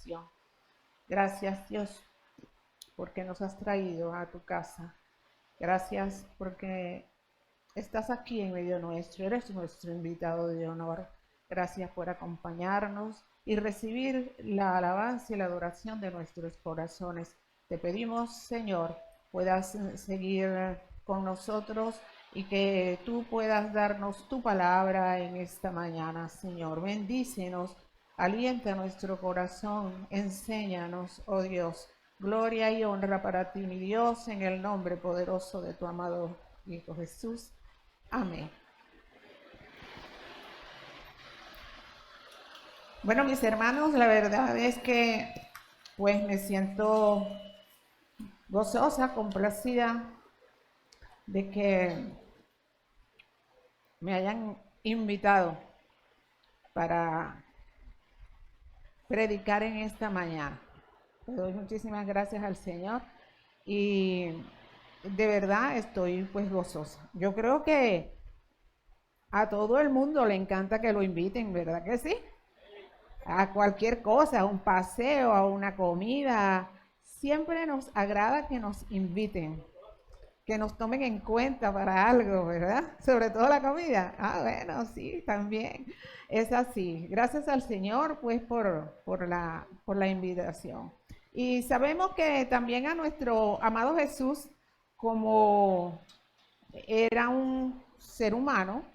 invitación. Gracias, Dios, porque nos has traído a tu casa. Gracias porque estás aquí en medio nuestro, eres nuestro invitado de honor. Gracias por acompañarnos y recibir la alabanza y la adoración de nuestros corazones. Te pedimos, Señor, puedas seguir con nosotros y que tú puedas darnos tu palabra en esta mañana, Señor. Bendícenos, alienta nuestro corazón, enséñanos, oh Dios. Gloria y honra para ti, mi Dios, en el nombre poderoso de tu amado Hijo Jesús. Amén. Bueno, mis hermanos, la verdad es que pues me siento gozosa, complacida de que me hayan invitado para predicar en esta mañana. Le doy muchísimas gracias al Señor y de verdad estoy pues gozosa. Yo creo que a todo el mundo le encanta que lo inviten, ¿verdad que sí? A cualquier cosa, a un paseo, a una comida. Siempre nos agrada que nos inviten, que nos tomen en cuenta para algo, ¿verdad? Sobre todo la comida. Ah, bueno, sí, también. Es así. Gracias al Señor, pues, por la invitación. Y sabemos que también a nuestro amado Jesús, como era un ser humano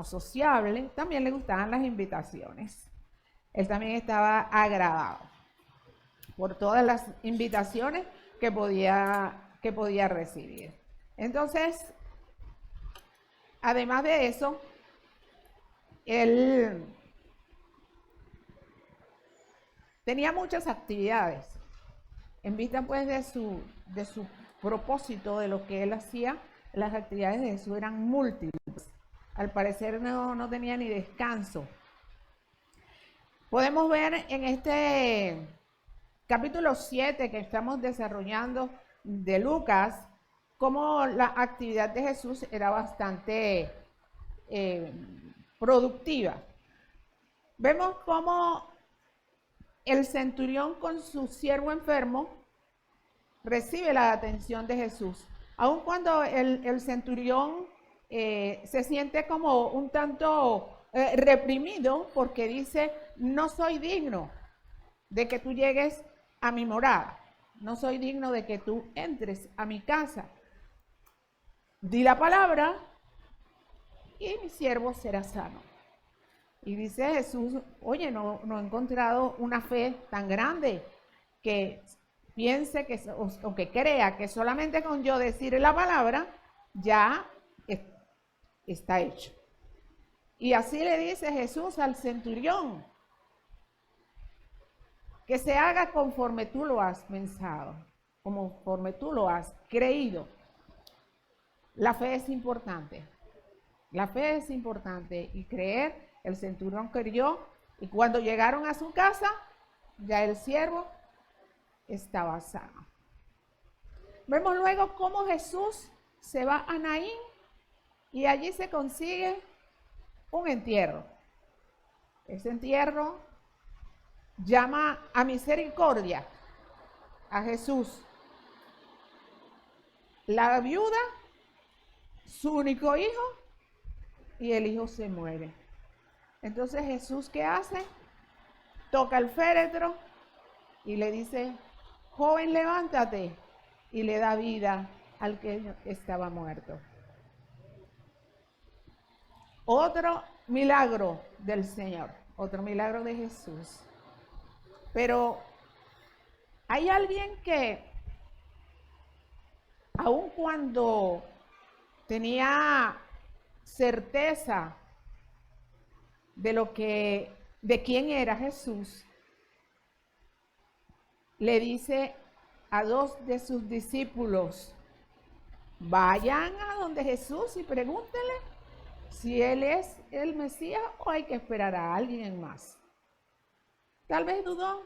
sociable, también le gustaban las invitaciones. Él también estaba agradado por todas las invitaciones que podía recibir. Entonces, además de eso, él tenía muchas actividades. En vista pues de su propósito, de lo que él hacía, las actividades de Jesús eran múltiples. Al parecer no tenía ni descanso. Podemos ver en este capítulo 7 que estamos desarrollando de Lucas, cómo la actividad de Jesús era bastante productiva. Vemos cómo el centurión con su siervo enfermo recibe la atención de Jesús. Aun cuando el centurión se siente como un tanto reprimido porque dice, no soy digno de que tú llegues a mi morada, no soy digno de que tú entres a mi casa. Di la palabra y mi siervo será sano. Y dice Jesús, oye, no he encontrado una fe tan grande que piense que, o que crea que solamente con yo decir la palabra ya está hecho. Y así le dice Jesús al centurión, que se haga conforme tú lo has pensado, conforme tú lo has creído. La fe es importante. La fe es importante y creer, el centurión creyó y cuando llegaron a su casa, ya el siervo estaba sano. Vemos luego cómo Jesús se va a Naín y allí se consigue un entierro. Ese entierro llama a misericordia a Jesús. La viuda, su único hijo, y el hijo se muere. Entonces Jesús, ¿qué hace? Toca el féretro y le dice, joven, levántate, y le da vida al que estaba muerto. Otro milagro del Señor, otro milagro de Jesús. Pero hay alguien que, aun cuando tenía certeza de quién era Jesús, le dice a dos de sus discípulos, vayan a donde Jesús y pregúntenle si él es el Mesías o hay que esperar a alguien más. Tal vez dudó,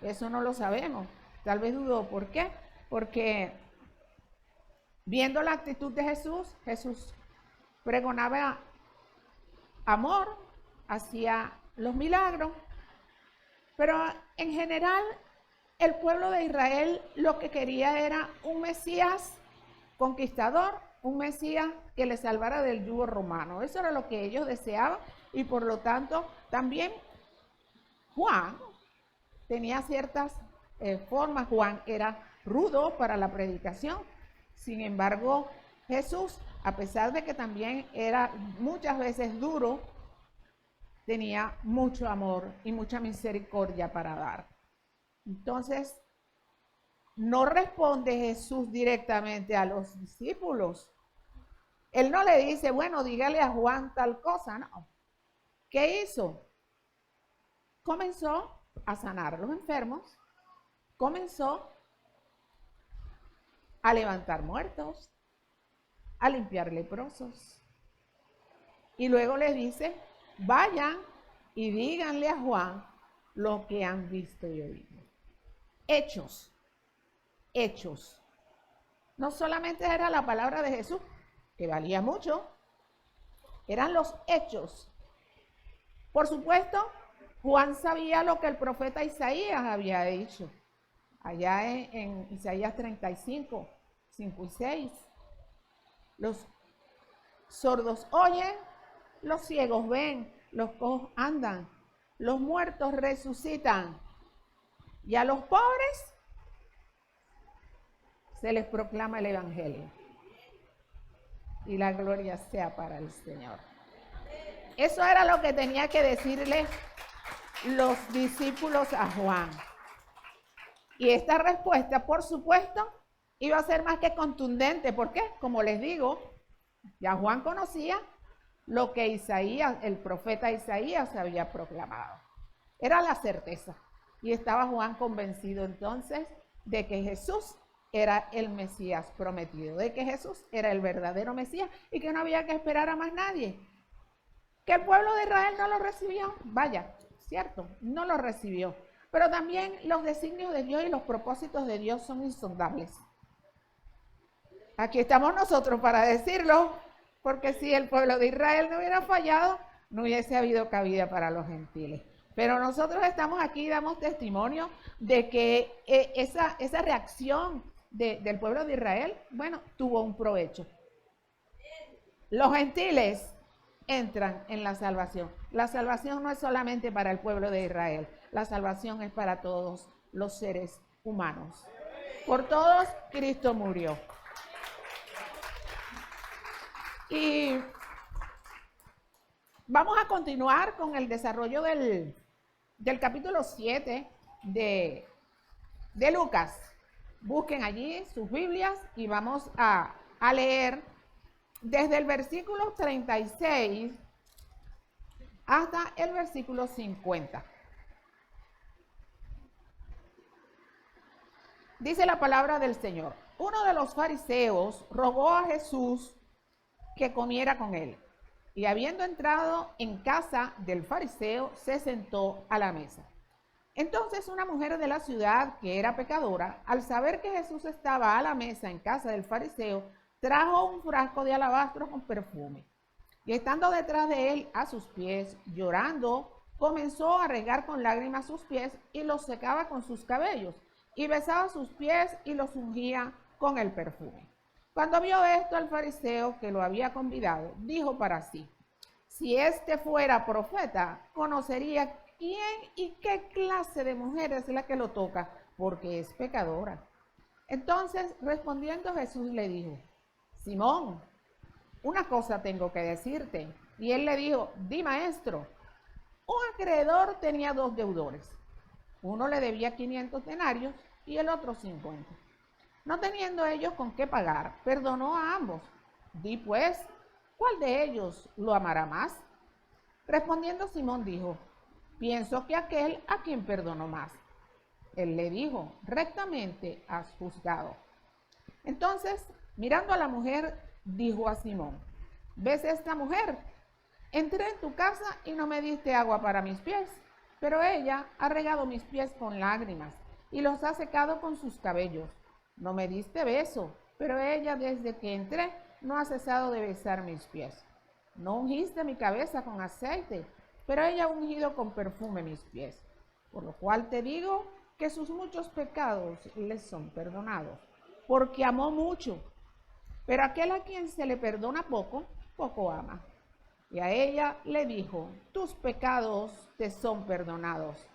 eso no lo sabemos. Tal vez dudó, ¿por qué? Porque viendo la actitud de Jesús, Jesús pregonaba amor, hacía los milagros Pero en general, el pueblo de Israel lo que quería era un Mesías conquistador, un Mesías que le salvara del yugo romano. Eso era lo que ellos deseaban y por lo tanto también Juan tenía ciertas formas. Juan era rudo para la predicación. Sin embargo, Jesús, a pesar de que también era muchas veces duro, tenía mucho amor y mucha misericordia para dar. Entonces, no responde Jesús directamente a los discípulos. Él no le dice, bueno, dígale a Juan tal cosa, no. ¿Qué hizo? Comenzó a sanar a los enfermos, comenzó a levantar muertos, a limpiar leprosos. Y luego les dice, vayan y díganle a Juan lo que han visto y oído. Hechos, hechos. No solamente era la palabra de Jesús, que valía mucho, eran los hechos. Por supuesto, Juan sabía lo que el profeta Isaías había dicho, allá en Isaías 35, 5 y 6. Los sordos oyen, los ciegos ven, los cojos andan, los muertos resucitan, y a los pobres se les proclama el evangelio. Y la gloria sea para el Señor. Eso era lo que tenía que decirle los discípulos a Juan. Y esta respuesta, por supuesto, iba a ser más que contundente. ¿Por qué? Como les digo, ya Juan conocía lo que Isaías, el profeta Isaías, había proclamado. Era la certeza. Y estaba Juan convencido entonces de que Jesús era el Mesías prometido, de que Jesús era el verdadero Mesías y que no había que esperar a más nadie. Que el pueblo de Israel no lo recibió, vaya, cierto, no lo recibió. Pero también los designios de Dios y los propósitos de Dios son insondables. Aquí estamos nosotros para decirlo, porque si el pueblo de Israel no hubiera fallado, no hubiese habido cabida para los gentiles. Pero nosotros estamos aquí y damos testimonio de que esa reacción del pueblo de Israel, bueno, tuvo un provecho. Los gentiles entran en la salvación. La salvación no es solamente para el pueblo de Israel, la salvación es para todos los seres humanos. Por todos Cristo murió. Y vamos a continuar con el desarrollo del capítulo 7 de Lucas. Busquen allí sus Biblias y vamos a leer desde el versículo 36 hasta el versículo 50. Dice la palabra del Señor. Uno de los fariseos rogó a Jesús que comiera con él. Y habiendo entrado en casa del fariseo, se sentó a la mesa. Entonces una mujer de la ciudad, que era pecadora, al saber que Jesús estaba a la mesa en casa del fariseo, trajo un frasco de alabastro con perfume. Y estando detrás de él a sus pies, llorando, comenzó a regar con lágrimas sus pies y los secaba con sus cabellos. Y besaba sus pies y los ungía con el perfume. Cuando vio esto el fariseo que lo había convidado, dijo para sí, si este fuera profeta, conocería quién y qué clase de mujer es la que lo toca, porque es pecadora. Entonces, respondiendo Jesús le dijo, Simón, una cosa tengo que decirte. Y él le dijo, di maestro. Un acreedor tenía 2 deudores. Uno le debía 500 denarios y el otro 50. No teniendo ellos con qué pagar, perdonó a ambos. Di pues, ¿cuál de ellos lo amará más? Respondiendo Simón dijo, pienso que aquel a quien perdonó más. Él le dijo, rectamente has juzgado. Entonces, mirando a la mujer, dijo a Simón, ¿ves esta mujer? Entré en tu casa y no me diste agua para mis pies, pero ella ha regado mis pies con lágrimas y los ha secado con sus cabellos. No me diste beso, pero ella desde que entré no ha cesado de besar mis pies. No ungiste mi cabeza con aceite, pero ella ha ungido con perfume mis pies. por lo cual te digo que sus muchos pecados les son perdonados, porque amó mucho. Pero aquel a quien se le perdona poco, poco ama. Y a ella le dijo, tus pecados te son perdonados.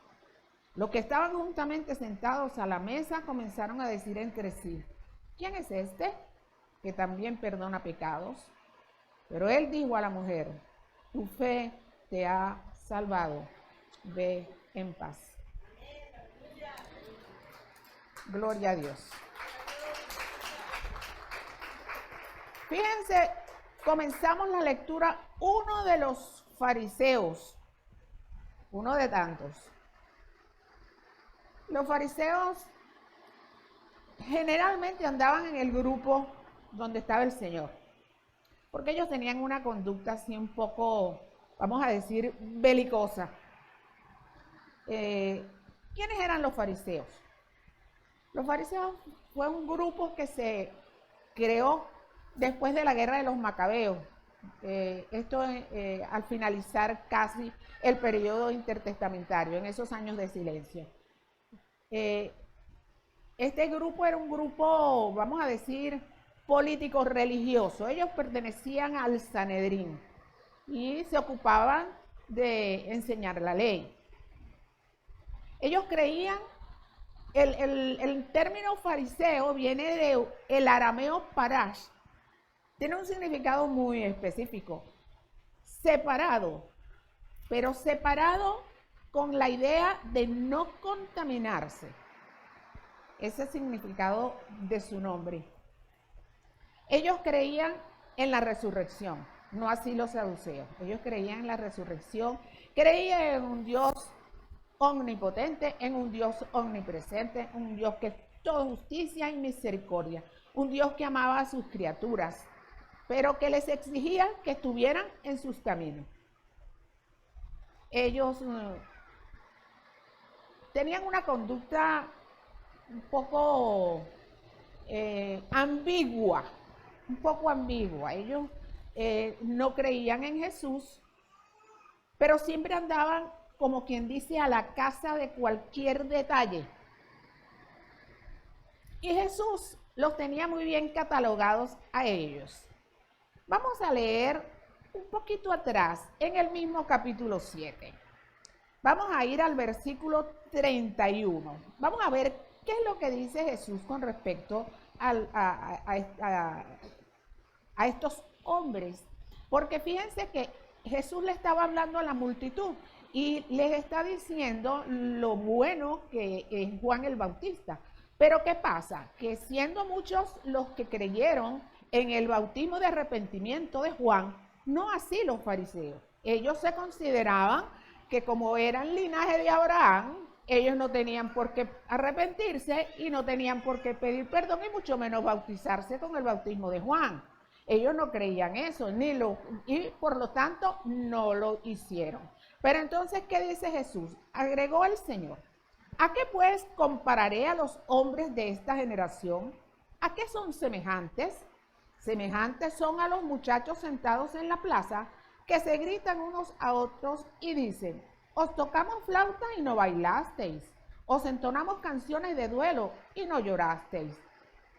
Los que estaban juntamente sentados a la mesa comenzaron a decir entre sí, ¿quién es este que también perdona pecados? Pero él dijo a la mujer, tu fe te ha salvado, ve en paz. Gloria a Dios. Fíjense, comenzamos la lectura, uno de los fariseos, uno de tantos. Los fariseos generalmente andaban en el grupo donde estaba el Señor, porque ellos tenían una conducta así un poco, vamos a decir, belicosa. ¿Quiénes eran los fariseos? Los fariseos fue un grupo que se creó después de la guerra de los macabeos. Esto al finalizar casi el periodo intertestamentario, en esos años de silencio. Este grupo era un grupo, vamos a decir, político religioso. Ellos pertenecían al Sanedrín y se ocupaban de enseñar la ley. Ellos creían, el término fariseo viene del arameo parash, tiene un significado muy específico, separado, pero separado con la idea de no contaminarse. Ese es el significado de su nombre. Ellos creían en la resurrección, no así los saduceos. Ellos creían en la resurrección, creían en un Dios omnipotente, en un Dios omnipresente, un Dios que es toda justicia y misericordia, un Dios que amaba a sus criaturas, pero que les exigía que estuvieran en sus caminos. Ellos tenían una conducta un poco ambigua, Ellos no creían en Jesús, pero siempre andaban, como quien dice, a la caza de cualquier detalle. Y Jesús los tenía muy bien catalogados a ellos. Vamos a leer un poquito atrás, en el mismo capítulo 7. Vamos a ir al versículo 31. Vamos a ver qué es lo que dice Jesús con respecto a estos hombres. Porque fíjense que Jesús le estaba hablando a la multitud y les está diciendo lo bueno que es Juan el Bautista. Pero ¿qué pasa? Que siendo muchos los que creyeron en el bautismo de arrepentimiento de Juan, no así los fariseos. Ellos se consideraban que como eran linaje de Abraham, ellos no tenían por qué arrepentirse y no tenían por qué pedir perdón y mucho menos bautizarse con el bautismo de Juan. Ellos no creían eso, y por lo tanto no lo hicieron. Pero entonces, ¿qué dice Jesús? Agregó el Señor. ¿A qué pues compararé a los hombres de esta generación? ¿A qué son semejantes? Semejantes son a los muchachos sentados en la plaza que se gritan unos a otros y dicen, os tocamos flauta y no bailasteis, os entonamos canciones de duelo y no llorasteis.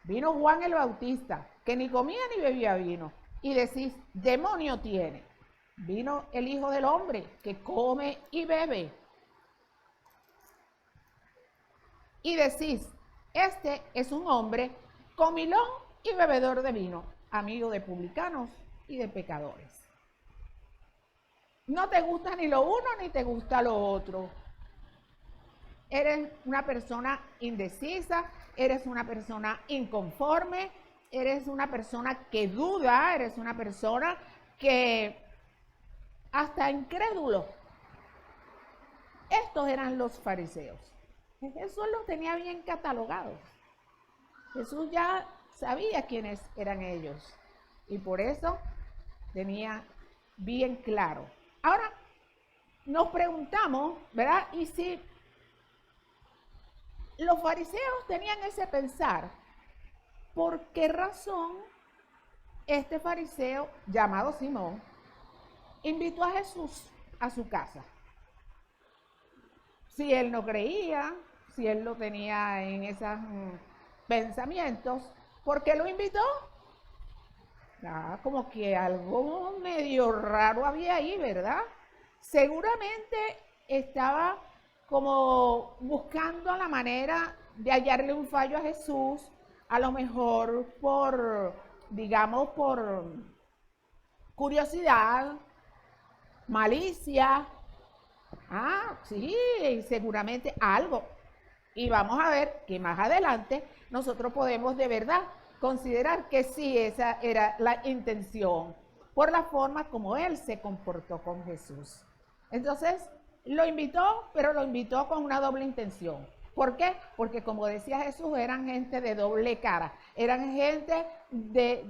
Vino Juan el Bautista, que ni comía ni bebía vino, y decís, demonio tiene. Vino el Hijo del Hombre, que come y bebe. Y decís, este es un hombre comilón y bebedor de vino, amigo de publicanos y de pecadores. No te gusta ni lo uno ni te gusta lo otro. Eres una persona indecisa, eres una persona inconforme, eres una persona que duda, eres una persona que hasta incrédulo. Estos eran los fariseos. Jesús los tenía bien catalogados. Jesús ya sabía quiénes eran ellos y por eso tenía bien claro. Ahora nos preguntamos, ¿verdad? Y si los fariseos tenían ese pensar, ¿por qué razón este fariseo llamado Simón invitó a Jesús a su casa? Si él no creía, si él no tenía en esos pensamientos, ¿por qué lo invitó? Como que algo medio raro había ahí, ¿verdad? Seguramente estaba como buscando la manera de hallarle un fallo a Jesús, a lo mejor digamos, por curiosidad, malicia. Sí, seguramente algo. Y vamos a ver que más adelante nosotros podemos de verdad considerar que sí, esa era la intención, por la forma como él se comportó con Jesús. Entonces, lo invitó, pero lo invitó con una doble intención. ¿Por qué? Porque como decía Jesús, eran gente de doble cara, eran gente de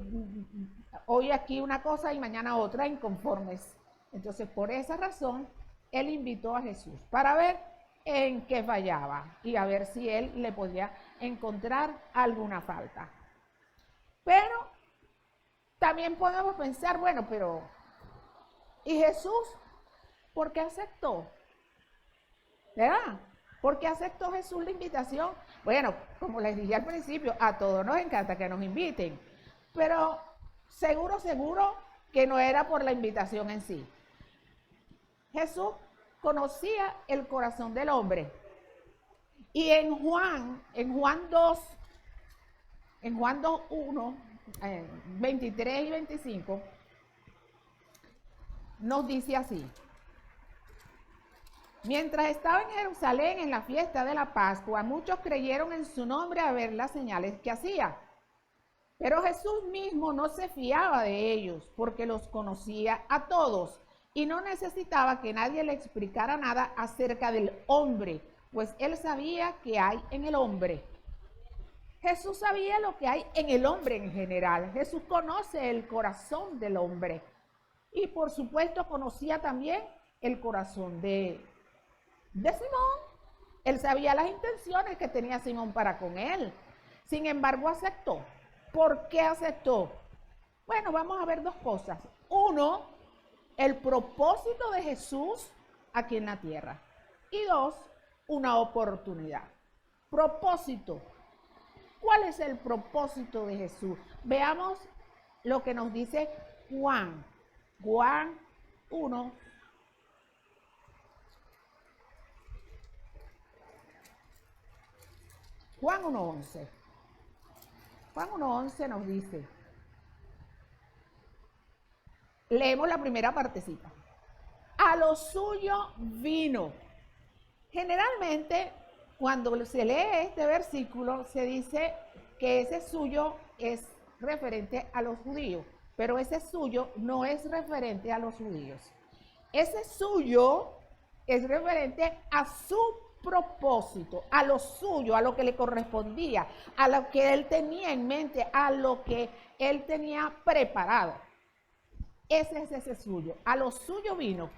hoy aquí una cosa y mañana otra, inconformes. Entonces, por esa razón, él invitó a Jesús para ver en qué fallaba y a ver si él le podía encontrar alguna falta. Pero también podemos pensar, bueno, pero ¿y Jesús por qué aceptó? ¿Verdad? ¿Por qué aceptó Jesús la invitación? Bueno, como les dije al principio, a todos nos encanta que nos inviten, pero seguro que no era por la invitación en sí. Jesús conocía el corazón del hombre. Y en Juan 2, 1, 23 y 25, nos dice así: mientras estaba en Jerusalén en la fiesta de la Pascua, muchos creyeron en su nombre a ver las señales que hacía. Pero Jesús mismo no se fiaba de ellos, porque los conocía a todos y no necesitaba que nadie le explicara nada acerca del hombre, pues él sabía qué hay en el hombre. Jesús sabía lo que hay en el hombre en general. Jesús conoce el corazón del hombre. Y por supuesto conocía también el corazón de Simón. Él sabía las intenciones que tenía Simón para con él. Sin embargo, aceptó. ¿Por qué aceptó? Bueno, vamos a ver dos cosas. Uno, el propósito de Jesús aquí en la tierra. Y dos, una oportunidad. Propósito. ¿Cuál es el propósito de Jesús? Veamos lo que nos dice Juan 1. Juan 1:11. Juan 1:11 nos dice, leemos la primera partecita. A lo suyo vino. Generalmente, cuando se lee este versículo, se dice que ese suyo es referente a los judíos, pero ese suyo no es referente a los judíos. Ese suyo es referente a su propósito, a lo suyo, a lo que le correspondía, a lo que él tenía en mente, a lo que él tenía preparado. Ese es ese suyo. A lo suyo vino.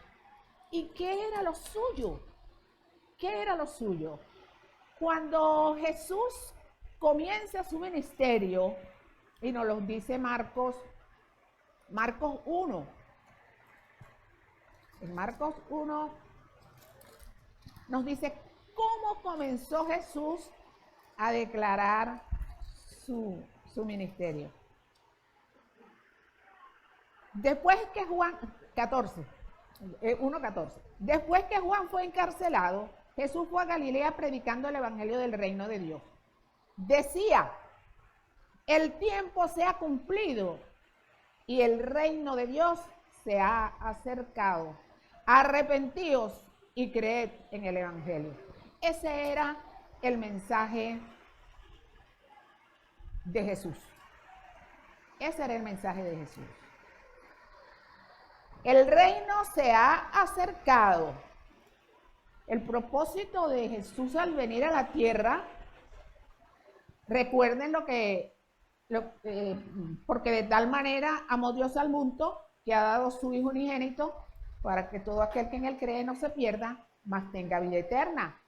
¿Y qué era lo suyo? ¿Qué era lo suyo? Cuando Jesús comienza su ministerio, y nos lo dice Marcos 1. En Marcos 1 nos dice cómo comenzó Jesús a declarar su ministerio. Después que Juan, 1:14, después que Juan fue encarcelado, Jesús fue a Galilea predicando el evangelio del reino de Dios. Decía, el tiempo se ha cumplido y el reino de Dios se ha acercado. Arrepentíos y creed en el evangelio. Ese era el mensaje de Jesús. Ese era el mensaje de Jesús. El reino se ha acercado. El propósito de Jesús al venir a la tierra, recuerden porque de tal manera amó Dios al mundo que ha dado su Hijo unigénito para que todo aquel que en él cree no se pierda, mas tenga vida eterna.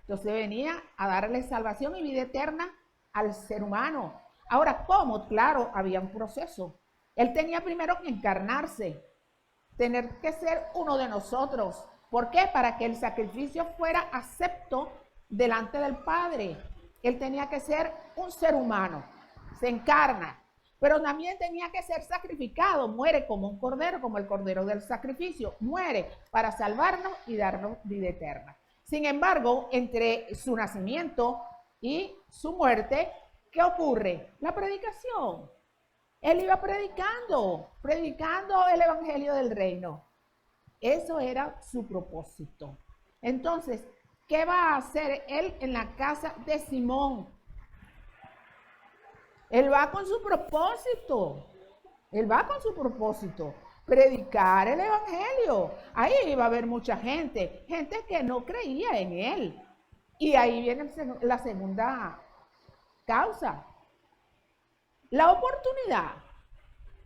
Entonces venía a darle salvación y vida eterna al ser humano. Ahora, ¿cómo? Claro, había un proceso. Él tenía primero que encarnarse, tener que ser uno de nosotros, ¿Por qué? Para que el sacrificio fuera acepto delante del Padre. Él tenía que ser un ser humano, se encarna, pero también tenía que ser sacrificado, muere como un cordero, como el cordero del sacrificio, muere para salvarnos y darnos vida eterna. Sin embargo, entre su nacimiento y su muerte, ¿qué ocurre? La predicación. Él iba predicando el evangelio del reino. Eso era su propósito. Entonces, ¿qué va a hacer él en la casa de Simón? Él va con su propósito. Él va con su propósito. Predicar el evangelio. Ahí iba a haber mucha gente que no creía en él. Y ahí viene la segunda causa. La oportunidad.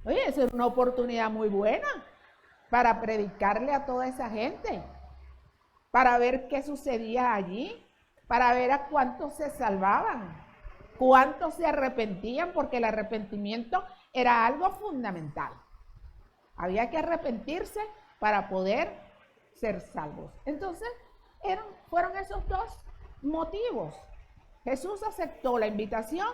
Oye, esa es una oportunidad muy buena para predicarle a toda esa gente, para ver qué sucedía allí, para ver a cuántos se salvaban, cuántos se arrepentían, porque el arrepentimiento era algo fundamental. Había que arrepentirse para poder ser salvos. Entonces, fueron esos dos motivos. Jesús aceptó la invitación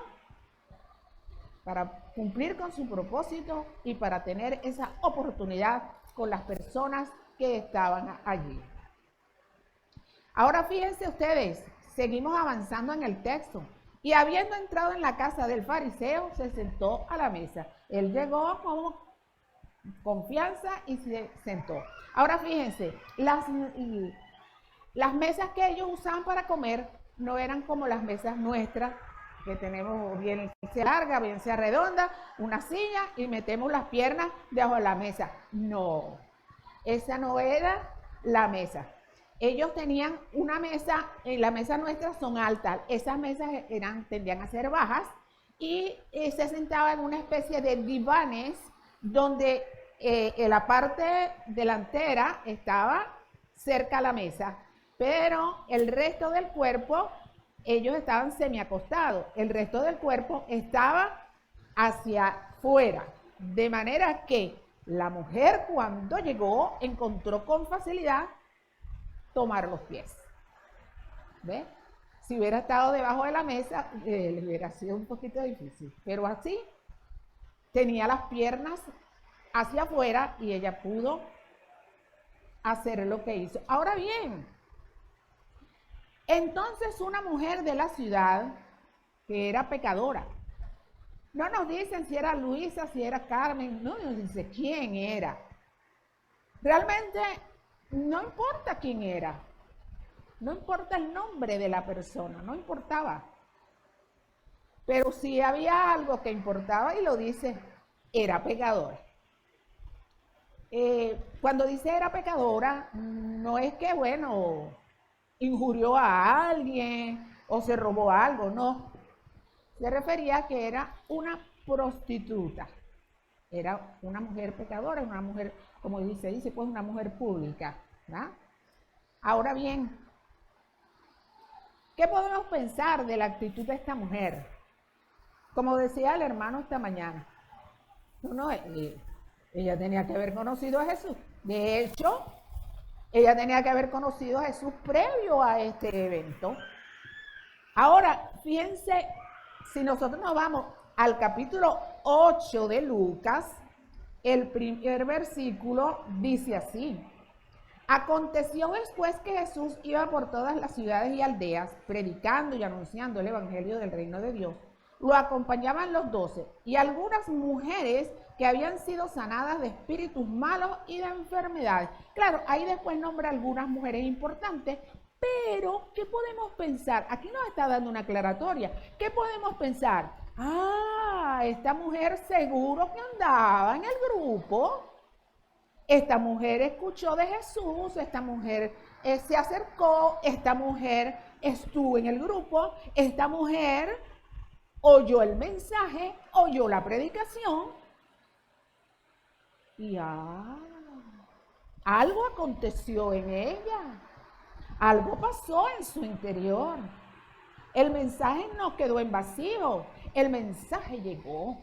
para cumplir con su propósito y para tener esa oportunidad con las personas que estaban allí. Ahora fíjense ustedes, seguimos avanzando en el texto. Y habiendo entrado en la casa del fariseo, se sentó a la mesa. Él llegó con confianza y se sentó. Ahora fíjense, las mesas que ellos usaban para comer no eran como las mesas nuestras, que tenemos bien sea larga, bien sea redonda, una silla y metemos las piernas debajo de la mesa. No, esa no era la mesa. Ellos tenían una mesa, en la mesa nuestra son altas, esas mesas tendían a ser bajas y se sentaba en una especie de divanes donde la parte delantera estaba cerca a la mesa, pero el resto del cuerpo, ellos estaban semiacostados, el resto del cuerpo estaba hacia afuera, de manera que la mujer cuando llegó encontró con facilidad tomar los pies. ¿Ve? Si hubiera estado debajo de la mesa, le hubiera sido un poquito difícil, pero así tenía las piernas hacia afuera y ella pudo hacer lo que hizo. Ahora bien, entonces una mujer de la ciudad que era pecadora, no nos dicen si era Luisa, si era Carmen, no nos dice quién era. Realmente no importa quién era, no importa el nombre de la persona, no importaba. Pero sí había algo que importaba y lo dice, era pecadora. Cuando dice era pecadora, no es que, bueno, injurió a alguien o se robó algo, no. Se refería a que era una prostituta. Era una mujer pecadora, una mujer, como dice, pues una mujer pública, ¿verdad? Ahora bien, ¿qué podemos pensar de la actitud de esta mujer? Como decía el hermano esta mañana, ella tenía que haber conocido a Jesús. De hecho, ella tenía que haber conocido a Jesús previo a este evento. Ahora, fíjense, si nosotros nos vamos al capítulo 8 de Lucas, el primer versículo dice así: aconteció después que Jesús iba por todas las ciudades y aldeas, predicando y anunciando el evangelio del reino de Dios. Lo acompañaban los 12 y algunas mujeres que habían sido sanadas de espíritus malos y de enfermedades. Claro, ahí después nombra algunas mujeres importantes, pero ¿qué podemos pensar? Aquí nos está dando una aclaratoria. ¿Qué podemos pensar? Esta mujer seguro que andaba en el grupo. Esta mujer escuchó de Jesús, esta mujer se acercó, esta mujer estuvo en el grupo, esta mujer oyó el mensaje, oyó la predicación y algo aconteció en ella, algo pasó en su interior. El mensaje no quedó en vacío, el mensaje llegó.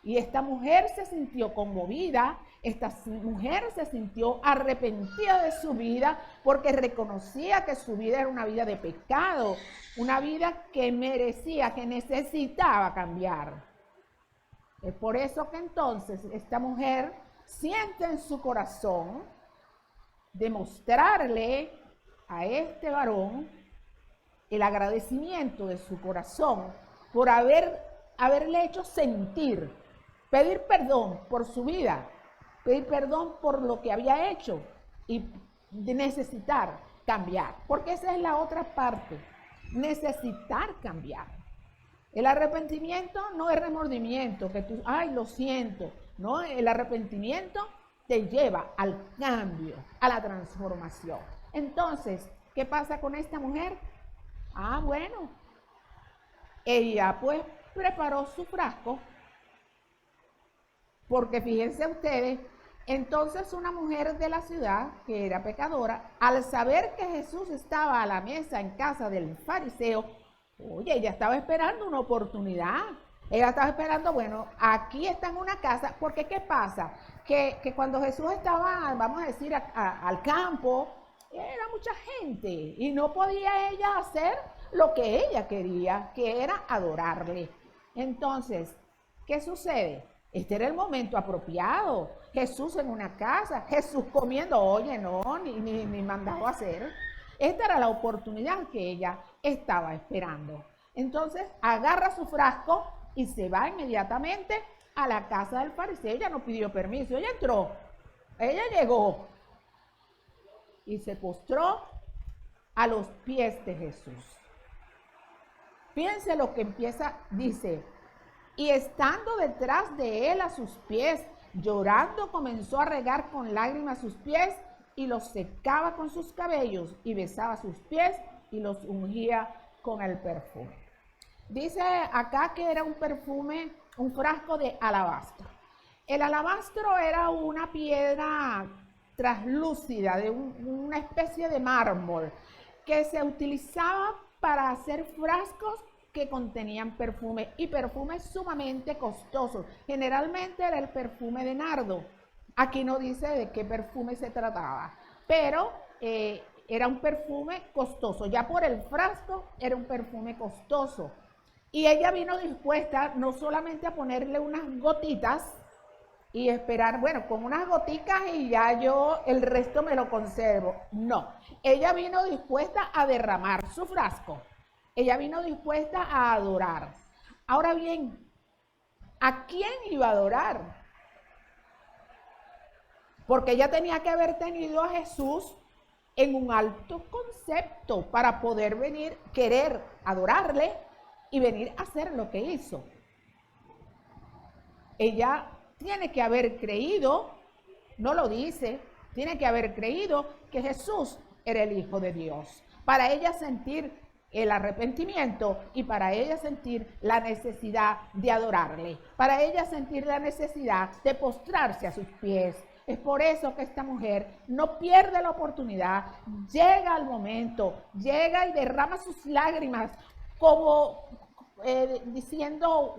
Y esta mujer se sintió conmovida, esta mujer se sintió arrepentida de su vida porque reconocía que su vida era una vida de pecado, una vida que merecía, que necesitaba cambiar. Es por eso que entonces esta mujer siente en su corazón demostrarle a este varón el agradecimiento de su corazón por haberle hecho sentir, pedir perdón por su vida, pedir perdón por lo que había hecho y de necesitar cambiar, porque esa es la otra parte, necesitar cambiar. El arrepentimiento no es remordimiento, que tú, ay, lo siento, no, el arrepentimiento te lleva al cambio, a la transformación. Entonces, ¿qué pasa con esta mujer? Ah, bueno, ella pues preparó su frasco, porque fíjense ustedes, entonces una mujer de la ciudad, que era pecadora, al saber que Jesús estaba a la mesa en casa del fariseo, oye, ella estaba esperando una oportunidad. Ella estaba esperando, bueno, aquí está en una casa, porque ¿qué pasa? Que cuando Jesús estaba, vamos a decir, al campo, era mucha gente y no podía ella hacer lo que ella quería, que era adorarle. Entonces, ¿qué sucede? Este era el momento apropiado. Jesús en una casa, Jesús comiendo, oye, no, ni mandado a hacer. Esta era la oportunidad que ella estaba esperando. Entonces, agarra su frasco y se va inmediatamente a la casa del fariseo. Ella no pidió permiso, ella entró, ella llegó y se postró a los pies de Jesús. Fíjense lo que empieza, dice, y estando detrás de él a sus pies, llorando comenzó a regar con lágrimas sus pies y los secaba con sus cabellos y besaba sus pies y los ungía con el perfume. Dice acá que era un perfume, un frasco de alabastro. El alabastro era una piedra translúcida, de una especie de mármol, que se utilizaba para hacer frascos que contenían perfume, y perfumes sumamente costosos. Generalmente era el perfume de nardo. Aquí no dice de qué perfume se trataba, pero era un perfume costoso. Ya por el frasco era un perfume costoso. Y ella vino dispuesta no solamente a ponerle unas gotitas y esperar, bueno, con unas goticas y ya yo el resto me lo conservo. No, ella vino dispuesta a derramar su frasco. Ella vino dispuesta a adorar. Ahora bien, ¿a quién iba a adorar? Porque ella tenía que haber tenido a Jesús en un alto concepto para poder venir, querer adorarle y venir a hacer lo que hizo. Ella tiene que haber creído, no lo dice, tiene que haber creído que Jesús era el Hijo de Dios. Para ella sentir el arrepentimiento y para ella sentir la necesidad de adorarle, para ella sentir la necesidad de postrarse a sus pies. Es por eso que esta mujer no pierde la oportunidad, llega al momento, llega y derrama sus lágrimas como diciendo,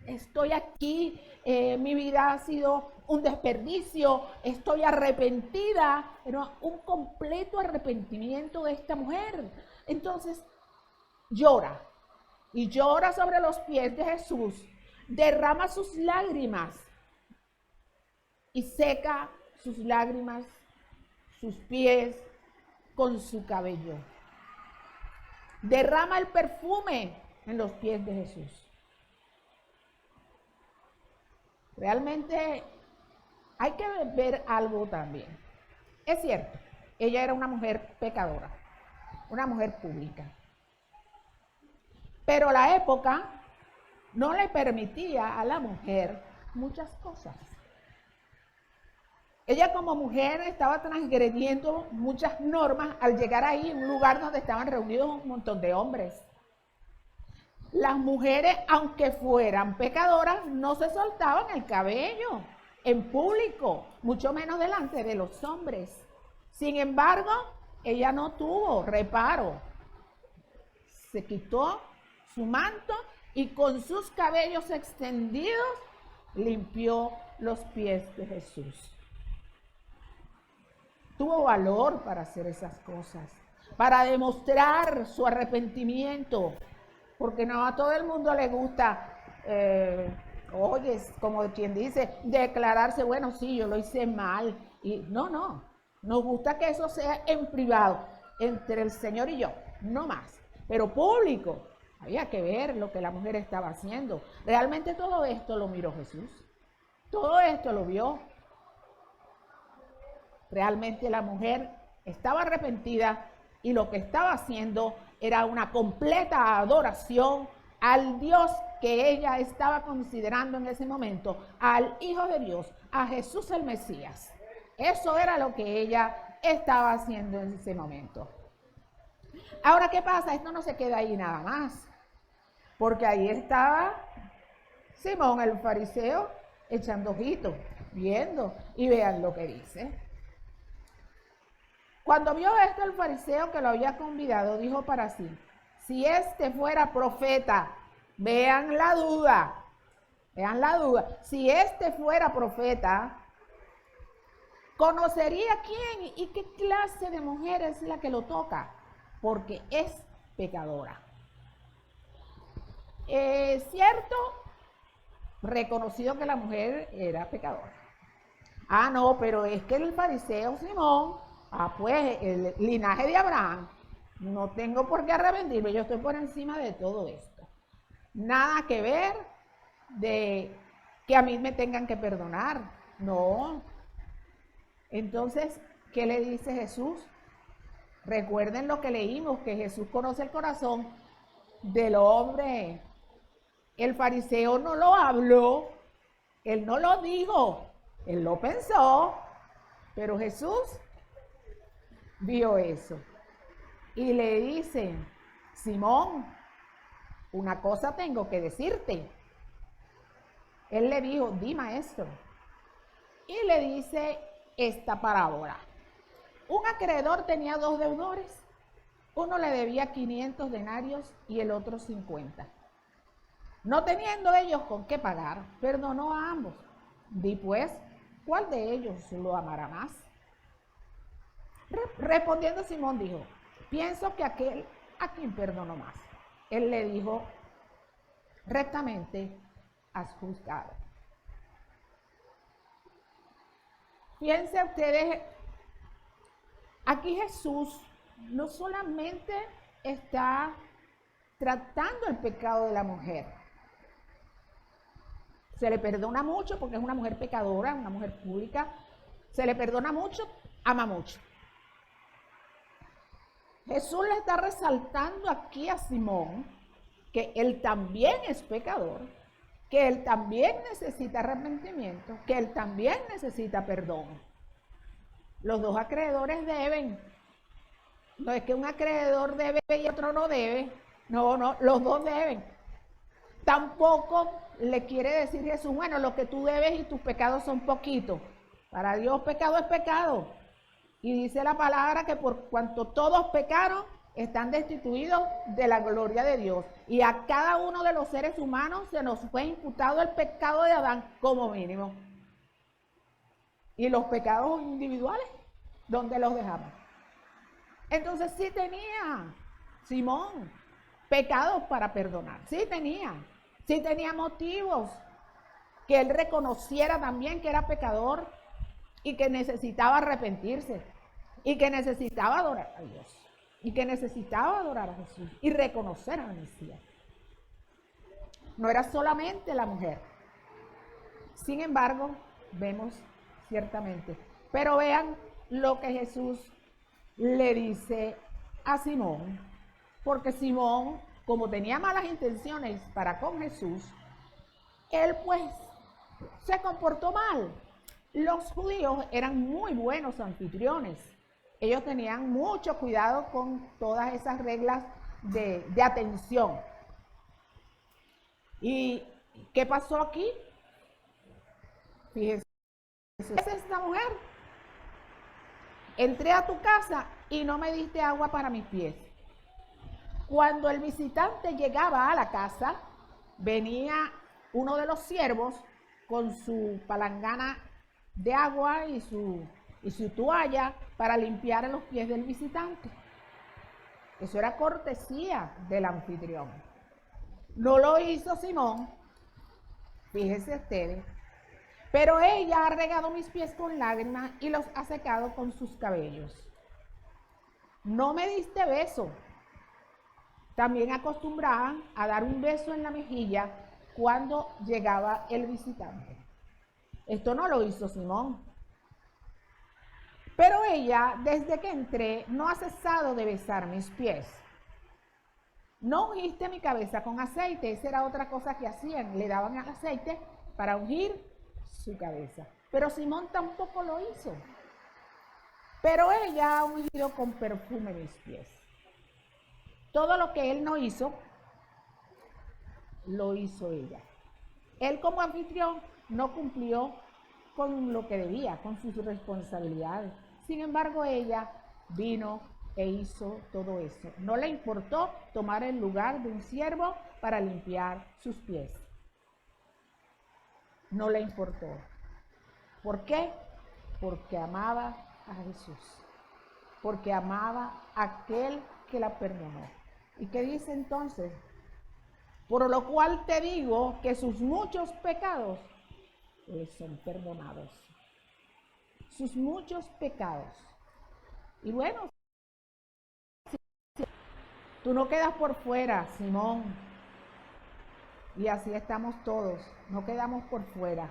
estoy aquí, mi vida ha sido un desperdicio, estoy arrepentida. Era un completo arrepentimiento de esta mujer. Entonces llora y llora sobre los pies de Jesús, derrama sus lágrimas y seca sus lágrimas, sus pies con su cabello. Derrama el perfume en los pies de Jesús. Realmente hay que ver algo también. Es cierto, ella era una mujer pecadora, una mujer pública. Pero la época no le permitía a la mujer muchas cosas. Ella como mujer estaba transgrediendo muchas normas al llegar ahí en un lugar donde estaban reunidos un montón de hombres. Las mujeres, aunque fueran pecadoras, no se soltaban el cabello en público, mucho menos delante de los hombres. Sin embargo, ella no tuvo reparo. Se quitó su manto y con sus cabellos extendidos limpió los pies de Jesús. Tuvo valor para hacer esas cosas, para demostrar su arrepentimiento, porque no a todo el mundo le gusta, oye, como quien dice, declararse, bueno, sí, yo lo hice mal. Y no, nos gusta que eso sea en privado, entre el Señor y yo, no más. Pero público, había que ver lo que la mujer estaba haciendo. Realmente todo esto lo miró Jesús, todo esto lo vio. Realmente la mujer estaba arrepentida y lo que estaba haciendo era una completa adoración al Dios que ella estaba considerando en ese momento, al Hijo de Dios, a Jesús el Mesías. Eso era lo que ella estaba haciendo en ese momento. Ahora, ¿qué pasa? Esto no se queda ahí nada más, porque ahí estaba Simón el fariseo echando ojitos, viendo, y vean lo que dice. Cuando vio esto el fariseo que lo había convidado, dijo para sí, si este fuera profeta, vean la duda, si este fuera profeta, conocería quién y qué clase de mujer es la que lo toca, porque es pecadora. Cierto, reconocido que la mujer era pecadora. Ah, no, pero es que el fariseo Simón, pues el linaje de Abraham, no tengo por qué arrepentirme, yo estoy por encima de todo esto. Nada que ver de que a mí me tengan que perdonar, no. Entonces, ¿qué le dice Jesús? Recuerden lo que leímos, que Jesús conoce el corazón del hombre. El fariseo no lo habló, él no lo dijo, él lo pensó, pero Jesús vio eso y le dice, Simón, una cosa tengo que decirte. Él le dijo, di maestro, y le dice esta parábola. Un acreedor tenía 2 deudores, uno le debía 500 denarios y el otro 50. No teniendo ellos con qué pagar, perdonó a ambos. Di pues, ¿cuál de ellos lo amará más? Respondiendo Simón dijo, pienso que aquel a quien perdonó más. Él le dijo, rectamente has juzgado. Fíjense ustedes, aquí Jesús no solamente está tratando el pecado de la mujer. Se le perdona mucho porque es una mujer pecadora, una mujer pública. Se le perdona mucho, ama mucho. Jesús le está resaltando aquí a Simón que él también es pecador, que él también necesita arrepentimiento, que él también necesita perdón. Los dos acreedores deben. No es que un acreedor debe y otro no debe. No, los dos deben. Tampoco le quiere decir Jesús, bueno, lo que tú debes y tus pecados son poquitos. Para Dios pecado es pecado. Y dice la palabra que por cuanto todos pecaron, están destituidos de la gloria de Dios. Y a cada uno de los seres humanos se nos fue imputado el pecado de Adán como mínimo. Y los pecados individuales, ¿dónde los dejamos? Entonces sí tenía Simón pecados para perdonar. Sí tenía motivos. Que él reconociera también que era pecador y que necesitaba arrepentirse y que necesitaba adorar a Dios y que necesitaba adorar a Jesús y reconocer al Mesías. No era solamente la mujer. Sin embargo, vemos ciertamente. Pero vean lo que Jesús le dice a Simón, porque Simón, como tenía malas intenciones para con Jesús, él pues se comportó mal. Los judíos eran muy buenos anfitriones. Ellos tenían mucho cuidado con todas esas reglas de atención. ¿Y qué pasó aquí? Fíjense, ¿es esta mujer? Entré a tu casa y no me diste agua para mis pies. Cuando el visitante llegaba a la casa, venía uno de los siervos con su palangana de agua y su toalla para limpiar los pies del visitante. Eso era cortesía del anfitrión. No lo hizo Simón, fíjense ustedes, pero ella ha regado mis pies con lágrimas y los ha secado con sus cabellos. No me diste beso. También acostumbraban a dar un beso en la mejilla cuando llegaba el visitante. Esto no lo hizo Simón. Pero ella, desde que entré, no ha cesado de besar mis pies. No ungiste mi cabeza con aceite. Esa era otra cosa que hacían. Le daban el aceite para ungir su cabeza. Pero Simón tampoco lo hizo. Pero ella ha ungido con perfume mis pies. Todo lo que él no hizo, lo hizo ella. Él como anfitrión no cumplió con lo que debía, con sus responsabilidades. Sin embargo, ella vino e hizo todo eso. No le importó tomar el lugar de un siervo para limpiar sus pies. No le importó. ¿Por qué? Porque amaba a Jesús. Porque amaba a aquel que la perdonó. ¿Y qué dice entonces? Por lo cual te digo que sus muchos pecados les son perdonados. Sus muchos pecados. Y bueno, tú no quedas por fuera, Simón. Y así estamos todos, no quedamos por fuera.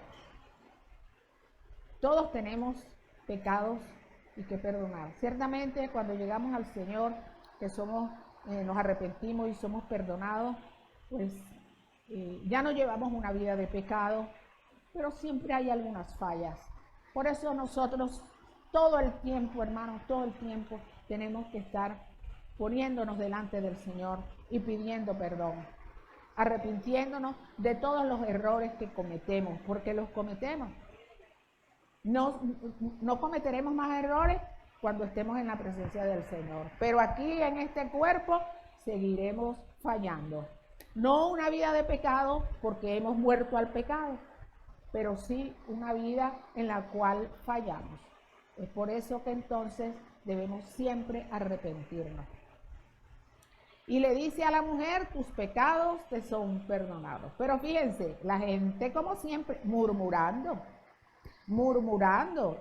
Todos tenemos pecados y que perdonar. Ciertamente cuando llegamos al Señor, que nos arrepentimos y somos perdonados, pues ya no llevamos una vida de pecado, pero siempre hay algunas fallas. Por eso nosotros todo el tiempo, hermanos, todo el tiempo tenemos que estar poniéndonos delante del Señor y pidiendo perdón, arrepintiéndonos de todos los errores que cometemos, porque los cometemos. No cometeremos más errores cuando estemos en la presencia del Señor, pero aquí en este cuerpo seguiremos fallando. No una vida de pecado porque hemos muerto al pecado, pero sí una vida en la cual fallamos. Es por eso que entonces debemos siempre arrepentirnos. Y le dice a la mujer, tus pecados te son perdonados. Pero fíjense, la gente como siempre murmurando.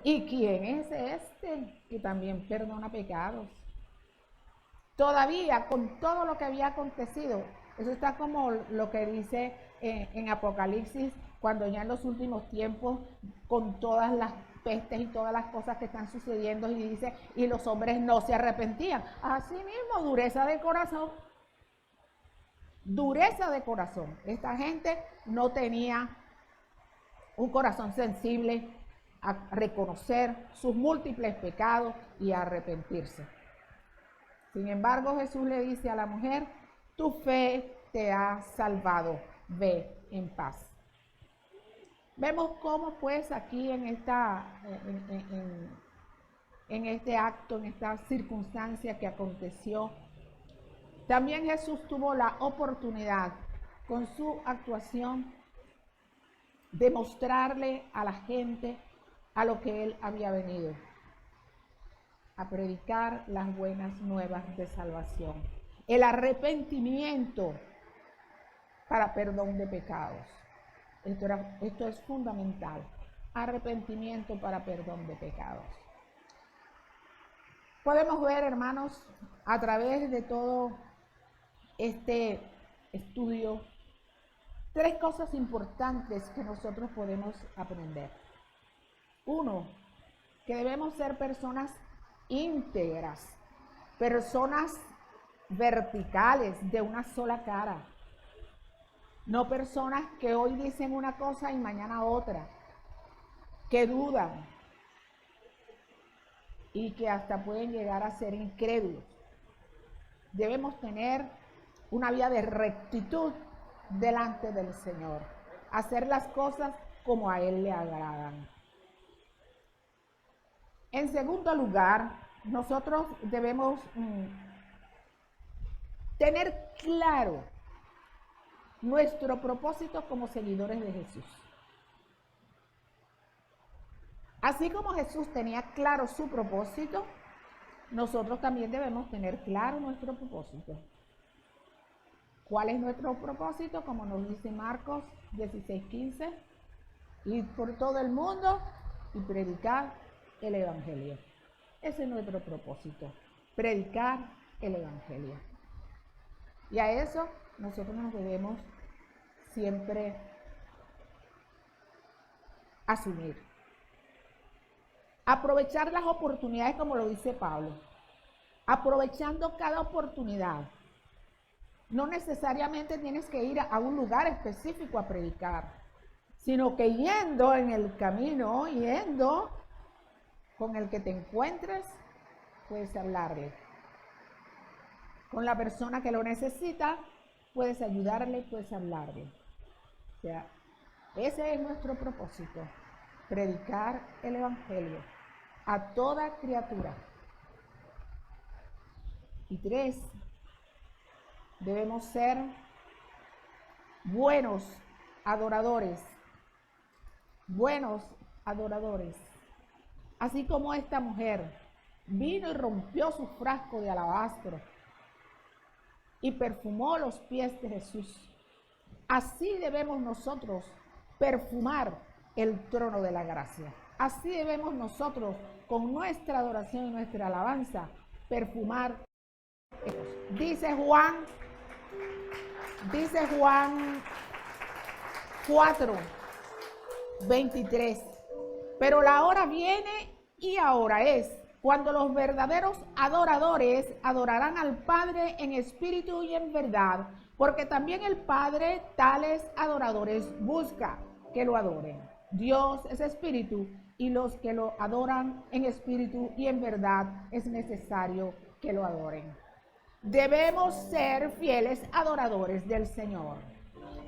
¿Y quién es este que también perdona pecados? Todavía con todo lo que había acontecido, eso está como lo que dice en Apocalipsis, cuando ya en los últimos tiempos, con todas las pestes y todas las cosas que están sucediendo, y dice, y los hombres no se arrepentían. Así mismo, dureza de corazón. Dureza de corazón. Esta gente no tenía un corazón sensible a reconocer sus múltiples pecados y a arrepentirse. Sin embargo, Jesús le dice a la mujer, tu fe te ha salvado, ve en paz. Vemos cómo pues aquí en este acto, en esta circunstancia que aconteció, también Jesús tuvo la oportunidad con su actuación de mostrarle a la gente a lo que él había venido, a predicar las buenas nuevas de salvación, el arrepentimiento para perdón de pecados. Esto es fundamental, arrepentimiento para perdón de pecados. Podemos ver, hermanos, a través de todo este estudio, tres cosas importantes que nosotros podemos aprender. Uno, que debemos ser personas íntegras, personas verticales, de una sola cara. No personas que hoy dicen una cosa y mañana otra, que dudan y que hasta pueden llegar a ser incrédulos. Debemos tener una vida de rectitud delante del Señor, hacer las cosas como a Él le agradan. En segundo lugar, nosotros debemos tener claro nuestro propósito como seguidores de Jesús. Así como Jesús tenía claro su propósito, nosotros también debemos tener claro nuestro propósito. ¿Cuál es nuestro propósito? Como nos dice Marcos 16:15, ir por todo el mundo y predicar el Evangelio. Ese es nuestro propósito, predicar el Evangelio. Y a eso nosotros nos debemos siempre asumir. Aprovechar las oportunidades, como lo dice Pablo. Aprovechando cada oportunidad. No necesariamente tienes que ir a un lugar específico a predicar, sino que yendo en el camino, yendo con el que te encuentres, puedes hablarle. Con la persona que lo necesita, puedes ayudarle, puedes hablarle. O sea, ese es nuestro propósito, predicar el Evangelio a toda criatura. Y 3, debemos ser buenos adoradores. Buenos adoradores. Así como esta mujer vino y rompió su frasco de alabastro y perfumó los pies de Jesús. Así debemos nosotros perfumar el trono de la gracia. Así debemos nosotros, con nuestra adoración y nuestra alabanza, perfumar. Dice Juan 4:23. Pero la hora viene y ahora es cuando los verdaderos adoradores adorarán al Padre en espíritu y en verdad, porque también el Padre tales adoradores busca que lo adoren. Dios es espíritu y los que lo adoran en espíritu y en verdad es necesario que lo adoren. Debemos ser fieles adoradores del Señor.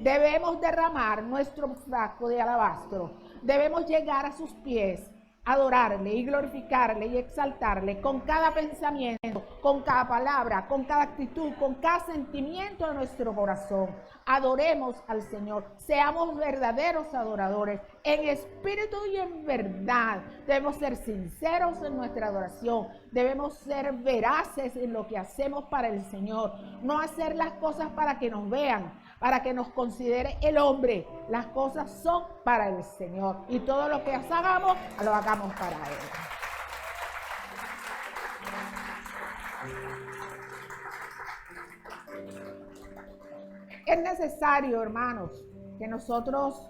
Debemos derramar nuestro frasco de alabastro. Debemos llegar a sus pies, adorarle y glorificarle y exaltarle con cada pensamiento, con cada palabra, con cada actitud, con cada sentimiento de nuestro corazón. Adoremos al Señor, seamos verdaderos adoradores en espíritu y en verdad. Debemos ser sinceros en nuestra adoración, debemos ser veraces en lo que hacemos para el Señor, no hacer las cosas para que nos vean, para que nos considere el hombre. Las cosas son para el Señor y todo lo que hagamos, lo hagamos para Él. Es necesario, hermanos, que nosotros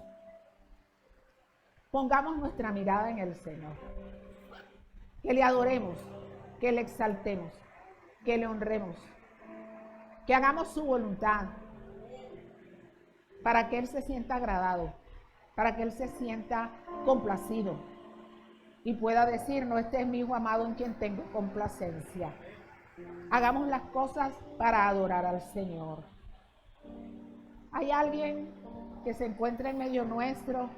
pongamos nuestra mirada en el Señor, que le adoremos, que le exaltemos, que le honremos, que hagamos su voluntad, para que Él se sienta agradado, para que Él se sienta complacido y pueda decir, no, este es mi Hijo amado en quien tengo complacencia. Hagamos las cosas para adorar al Señor. ¿Hay alguien que se encuentra en medio nuestro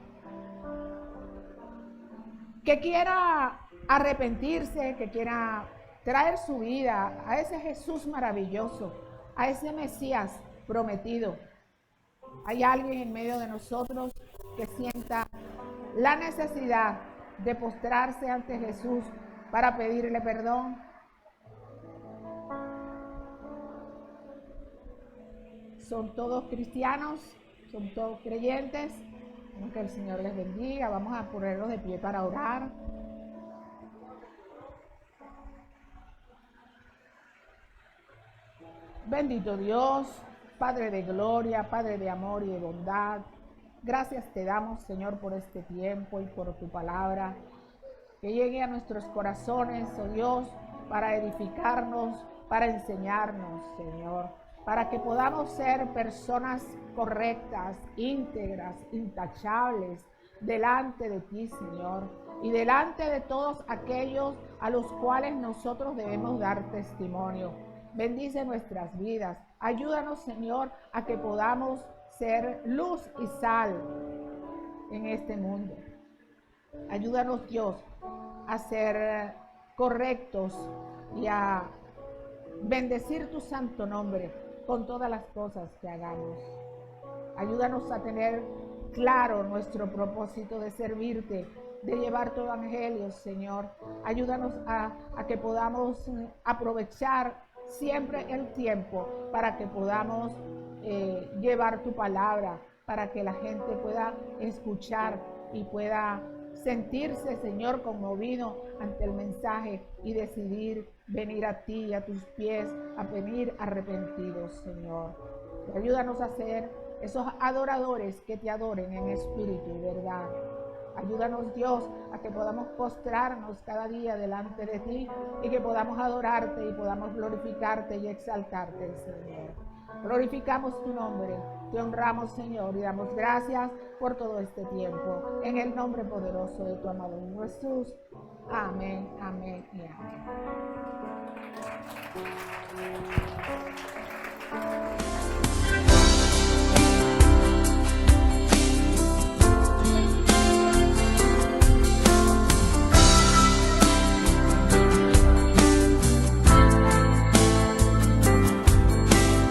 que quiera arrepentirse, que quiera traer su vida a ese Jesús maravilloso, a ese Mesías prometido? ¿Hay alguien en medio de nosotros que sienta la necesidad de postrarse ante Jesús para pedirle perdón? Son todos cristianos, son todos creyentes. Que el Señor les bendiga. Vamos a ponerlos de pie para orar. Bendito Dios, Padre de gloria, Padre de amor y de bondad. Gracias te damos, Señor, por este tiempo y por tu palabra. Que llegue a nuestros corazones, oh Dios, para edificarnos, para enseñarnos, Señor, para que podamos ser personas correctas, íntegras, intachables, delante de ti, Señor, y delante de todos aquellos a los cuales nosotros debemos dar testimonio. Bendice nuestras vidas. Ayúdanos, Señor, a que podamos ser luz y sal en este mundo. Ayúdanos, Dios, a ser correctos y a bendecir tu santo nombre con todas las cosas que hagamos. Ayúdanos a tener claro nuestro propósito de servirte de llevar tu evangelio, Señor. Ayúdanos a que podamos aprovechar siempre el tiempo para que podamos llevar tu palabra, para que la gente pueda escuchar y pueda sentirse, Señor, conmovido ante el mensaje y decidir venir a ti, a tus pies, a venir arrepentidos, Señor. Ayúdanos a ser esos adoradores que te adoren en espíritu y verdad. Ayúdanos, Dios, a que podamos postrarnos cada día delante de ti y que podamos adorarte y podamos glorificarte y exaltarte, Señor. Glorificamos tu nombre, te honramos, Señor, y damos gracias por todo este tiempo. En el nombre poderoso de tu amado Hijo Jesús. Amén, amén y amén.